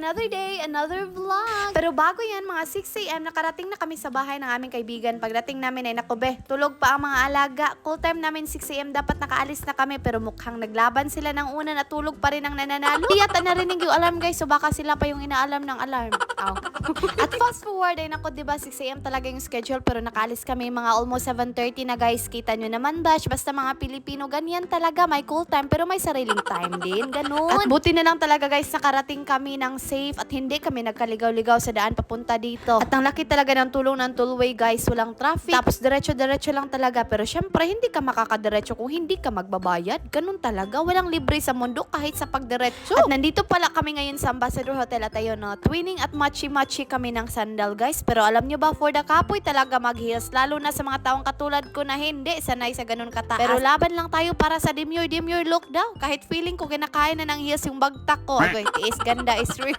another day, another vlog. Pero bago yan, mga 6 a.m. nakarating na kami sa bahay ng aming kaibigan. Pagdating namin ay nakube, tulog pa ang mga alaga. Cool time namin 6 a.m. dapat nakaalis na kami pero mukhang naglaban sila ng una na tulog pa rin ang nananalo. Di yata narinig yung alarm guys, so baka sila pa yung inaalarm ng alarm. Ow. At fast forward ay nako, diba 6 a.m. talaga yung schedule pero nakaalis kami mga almost 7:30 na guys. Kita nyo naman bash, basta mga Pilipino ganyan talaga, may cool time pero may sariling time din, ganun. At buti na lang talaga guys, nakarating kami ng safe at hindi kami nagkaligaw-ligaw sa daan papunta dito. At ang laki talaga ng tulong ng tollway guys, walang traffic. Tapos diretso-diretso lang talaga, pero syempre hindi ka makakadiretso kung hindi ka magbabayad. Ganun talaga, walang libre sa mundo kahit sa pagdiretso. At nandito pala kami ngayon sa Ambassador Hotel at ayun no, twinning at matchy-matchy kami ng sandal guys. Pero alam nyo ba, for the kapoy talaga mag-heels, lalo na sa mga taong katulad ko na hindi sanay sa ganun kataas. Pero laban lang tayo para sa demure look daw. Kahit feeling ko kinakain na ng heels yung bagtak ko. Agoy, tiis, ganda is real.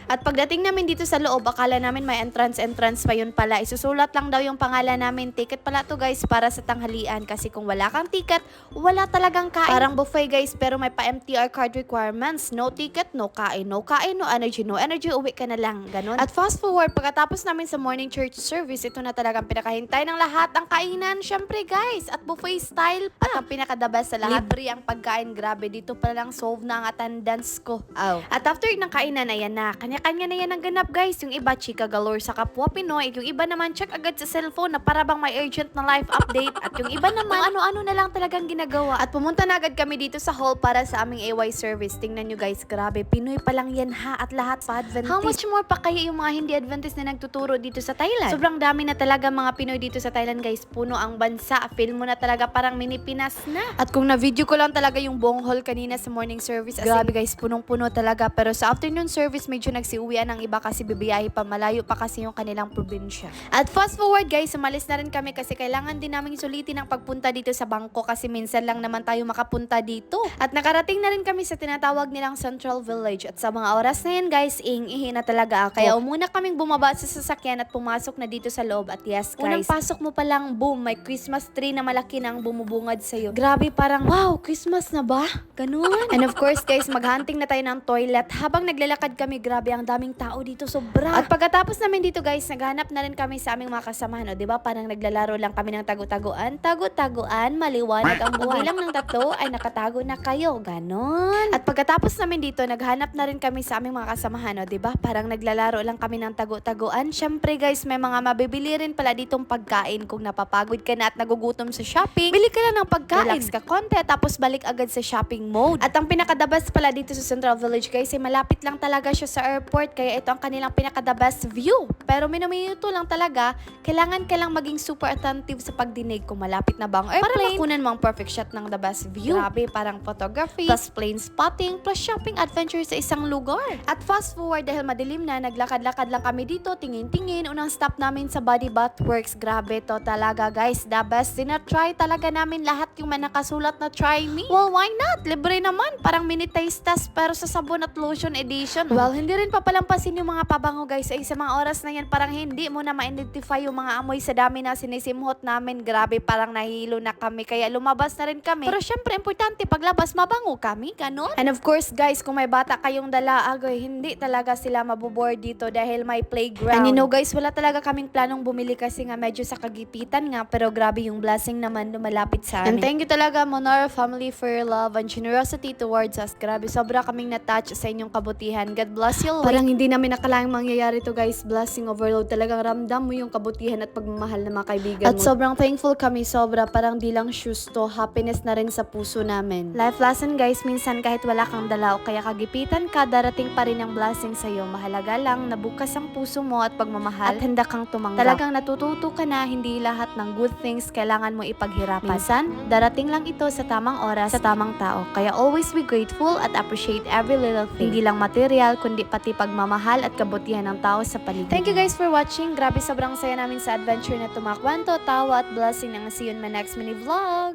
At pagdating namin dito sa loob, akala namin may entrance pa yun pala. Isusulat lang daw yung pangalan namin. Ticket pala to guys para sa tanghalian. Kasi kung wala kang ticket, wala talagang kain. Parang buffet guys, pero may pa-MTR card requirements. No ticket, no kain. No kain, no energy. No energy, uwi ka na lang. Ganon. At fast forward, pagkatapos namin sa morning church service, ito na talagang pinakahintay ng lahat ang kainan. Syempre guys, at buffet style pa. At ang pinaka-the best sa lahat, libre ang pagkain. Grabe, dito pa lang solve na ang attendance ko. Oh. At after ng kainan, ayan na. Kanya-kanya na yan ang ganap guys. Yung iba, chika galore sa kapwa Pinoy. Yung iba naman, check agad sa cellphone na para bang may urgent na life update. At yung iba naman, ano-ano na lang talagang ginagawa. At pumunta na agad kami dito sa hall para sa aming AY service. Tingnan nyo guys, grabe. Pinoy pa lang yan ha. At lahat pa Adventist. How much more pa kaya yung mga hindi Adventist na nagtuturo dito sa Thailand? Sobrang dami na talaga mga Pinoy dito sa Thailand guys. Puno ang bansa. Feel mo na talaga parang mini Pinas na. At kung na-video ko lang talaga yung buong hall kanina sa morning service. Grabe guys, punong-puno talaga. Pero sa afternoon service, medyo nagsiuwian ng iba kasi bibiyahe pa. Malayo pa kasi yung kanilang probinsya. At fast forward guys, umalis na rin kami kasi kailangan din namin sulitin ang pagpunta dito sa bangko kasi minsan lang naman tayo makapunta dito. At nakarating na rin kami sa tinatawag nilang Central Village. At sa mga oras na yan guys, ihi na talaga ako. Kaya umuna kaming bumaba sa sasakyan at pumasok na dito sa loob. At yes guys, unang pasok mo pa lang, boom, may Christmas tree na malaki na ang bumubungad sa'yo. Grabe, parang wow, Christmas na ba? Ganun. And of course guys, maghunting na tayo ng toilet. Habang naglalakad kami, grabe ang daming tao dito, sobra. At pagkatapos namin dito guys, naghanap na rin kami sa aming mga kasamahan. O, diba? Parang naglalaro lang kami ng tagu-taguan. Tagu-taguan, maliwanag ang buhay. Bilang ng 3 ay nakatago na kayo. Ganon. At pagkatapos namin dito, naghanap na rin kami sa aming mga kasamahan. O, diba? Parang naglalaro lang kami ng tagu-taguan. Syempre guys, may mga mabibili rin pala ditong pagkain. Kung napapagod ka na at nagugutom sa shopping, bili ka lang ng pagkain. Relax ka konti, tapos balik agad sa shopping mode. At ang pinaka-the best pala dito sa Central Village guys, ay malapit lang talaga siya sa airport. Kaya ito ang kanilang pinaka-the best view. Pero minuto lang talaga, kailangan ka lang maging super attentive sa pagdinig kung malapit na bang airplane. Para makunan mo ang perfect shot ng the best view. Grabe, parang photography, plus plane spotting, plus shopping adventure sa isang lugar. At fast forward, dahil madilim na, naglakad-lakad lang kami dito, tingin-tingin. Unang stop namin sa Body Bath Works. Grabe to talaga guys, the best. Try talaga namin lahat yung nakasulat na try me. Well, why not? Libre naman. Parang mini taste test pero sa sabon at lotion edition. Well, hindi rin papalampasin yung mga pabango guys. Ay sa mga oras na yan, parang hindi mo na ma-identify yung mga amoy sa dami na sinisimhot namin. Grabe, parang nahilo na kami. Kaya lumabas na rin kami. Pero syempre, importante paglabas, mabango kami. Ganon. And of course guys, kung may bata kayong dala, agoy, hindi talaga sila maboboard dito dahil may playground. And you know guys, wala talaga kaming planong bumili kasi nga medyo sa kagipitan nga. Pero grabe yung blessing naman lumalapit sa amin. And thank you talaga Monara family for your love and generosity towards us. Grabe, sobra kaming na-touch sa inyong kabutihan. God bless you. Parang hindi namin nakalaang mangyayari to guys. Blessing overload. Talagang ramdam mo yung kabutihan at pagmamahal ng mga kaibigan mo. At sobrang thankful kami, sobra. Parang di lang shoes to, happiness na rin sa puso namin. Life lesson guys, minsan kahit wala kang dala o kaya kagipitan ka, darating pa rin ang blessing sa'yo. Mahalaga lang na bukas ang puso mo at pagmamahal at handa kang tumanggap. Talagang natututo ka na hindi lahat ng good things kailangan mo ipaghirapan. Minsan, darating lang ito sa tamang oras, sa tamang tao. Kaya always be grateful at appreciate every little thing. Hindi lang material, kundi pati pagmamahal at kabutihan ng tao sa paligid. Thank you guys for watching. Grabe, sobrang saya namin sa adventure na tumakwento, tawa at blessing. See you in my next mini vlog.